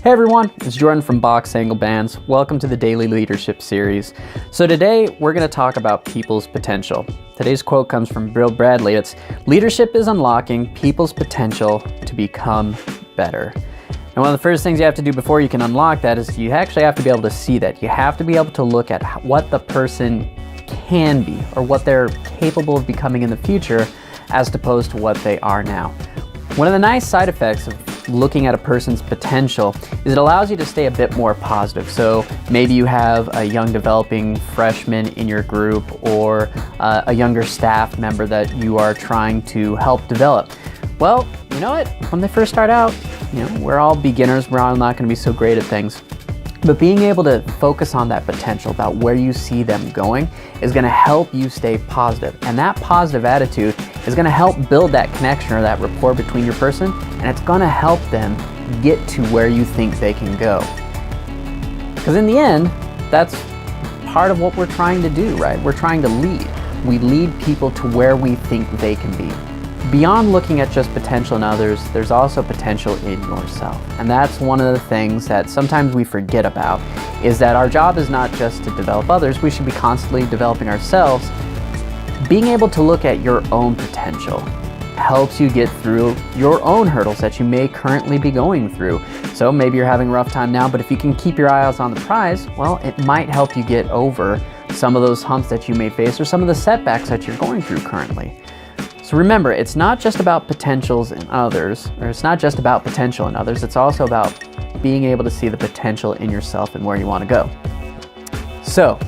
Hey everyone, it's Jordan from Box Angle Bands. Welcome to the Daily Leadership Series. So today we're going to talk about people's potential. Today's quote comes from Bill Bradley. It's, "Leadership is unlocking people's potential to become better." And one of the first things you have to do before you can unlock that is you actually have to be able to see that. You have to be able to look at what the person can be or what they're capable of becoming in the future as opposed to what they are now. One of the nice side effects of looking at a person's potential is it allows you to stay a bit more positive. So maybe you have a young developing freshman in your group or a younger staff member that you are trying to help develop. Well, you know what? When they first start out, we're all beginners. We're all not going to be so great at things. But being able to focus on that potential, about where you see them going, is going to help you stay positive. And that positive attitude is going to help build that connection or that rapport between your person, and it's going to help them get to where you think they can go. Because in the end, that's part of what we're trying to do, right? We're trying to lead. We lead people to where we think they can be. Beyond looking at just potential in others, there's also potential in yourself. And that's one of the things that sometimes we forget about, is that our job is not just to develop others, we should be constantly developing ourselves. Being able to look at your own potential helps you get through your own hurdles that you may currently be going through. So maybe you're having a rough time now, but if you can keep your eyes on the prize, well, it might help you get over some of those humps that you may face or some of the setbacks that you're going through currently. So remember, it's not just about potentials in others, or it's not just about potential in others, it's also about being able to see the potential in yourself and where you want to go. So,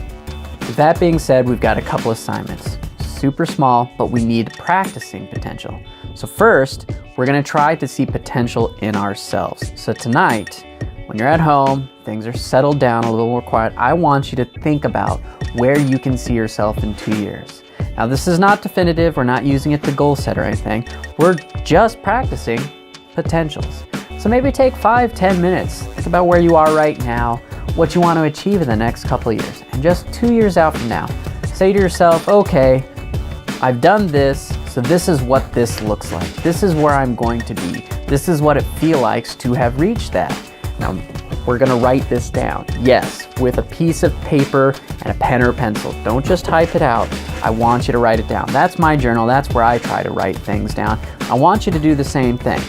with that being said, we've got a couple assignments. Super small, but we need practicing potential. So first, we're going to try to see potential in ourselves. So tonight, when you're at home, things are settled down, a little more quiet, I want you to think about where you can see yourself in 2 years. Now, this is not definitive. We're not using it to goal set or anything. We're just practicing potentials. So maybe take 5-10 minutes. Think about where you are right now, what you want to achieve in the next couple of years. And just 2 years out from now, say to yourself, okay, I've done this, so this is what this looks like. This is where I'm going to be. This is what it feels like to have reached that. Now, we're going to write this down. Yes, with a piece of paper and a pen or pencil. Don't just type it out. I want you to write it down. That's my journal. That's where I try to write things down. I want you to do the same thing.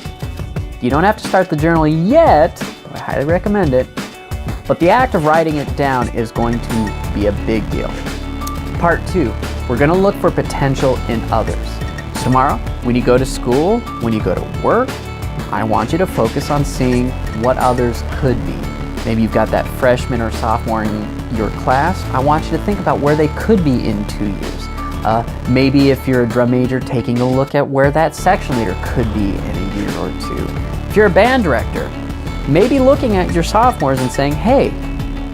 You don't have to start the journal yet. I highly recommend it. But the act of writing it down is going to be a big deal. Part 2, we're going to look for potential in others. So tomorrow, when you go to school, when you go to work, I want you to focus on seeing what others could be. Maybe you've got that freshman or sophomore in your class. I want you to think about where they could be in 2 years. Maybe if you're a drum major, taking a look at where that section leader could be in a year or two. If you're a band director, maybe looking at your sophomores and saying, hey,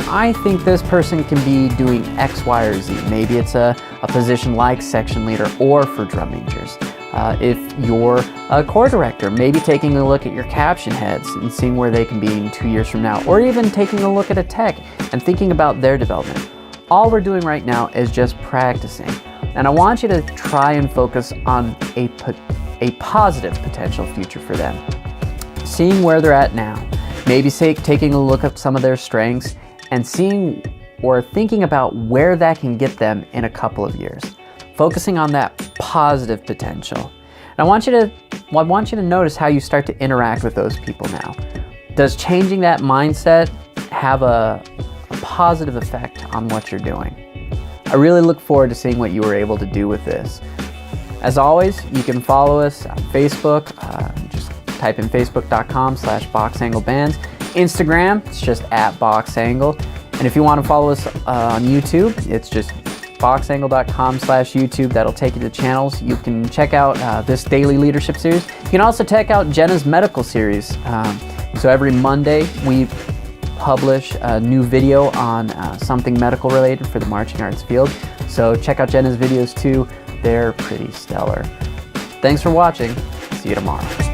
I think this person can be doing X, Y, or Z. Maybe it's a position like section leader or for drum majors. If you're a choir director, maybe taking a look at your caption heads and seeing where they can be in 2 years from now, or even taking a look at a tech and thinking about their development. All we're doing right now is just practicing. And I want you to try and focus on a positive potential future for them. Seeing where they're at now, maybe taking a look at some of their strengths and seeing or thinking about where that can get them in a couple of years. Focusing on that positive potential. And I want you to notice how you start to interact with those people now. Does changing that mindset have a positive effect on what you're doing? I really look forward to seeing what you were able to do with this. As always, you can follow us on Facebook. Just type in facebook.com/boxanglebands. Instagram, it's just @boxangle. And if you want to follow us on YouTube, it's just boxangle.com/YouTube. That'll take you to channels. You can check out this daily leadership series. You can also check out Jenna's medical series. So every Monday we publish a new video on something medical related for the marching arts field. So check out Jenna's videos too. They're pretty stellar. Thanks for watching. See you tomorrow.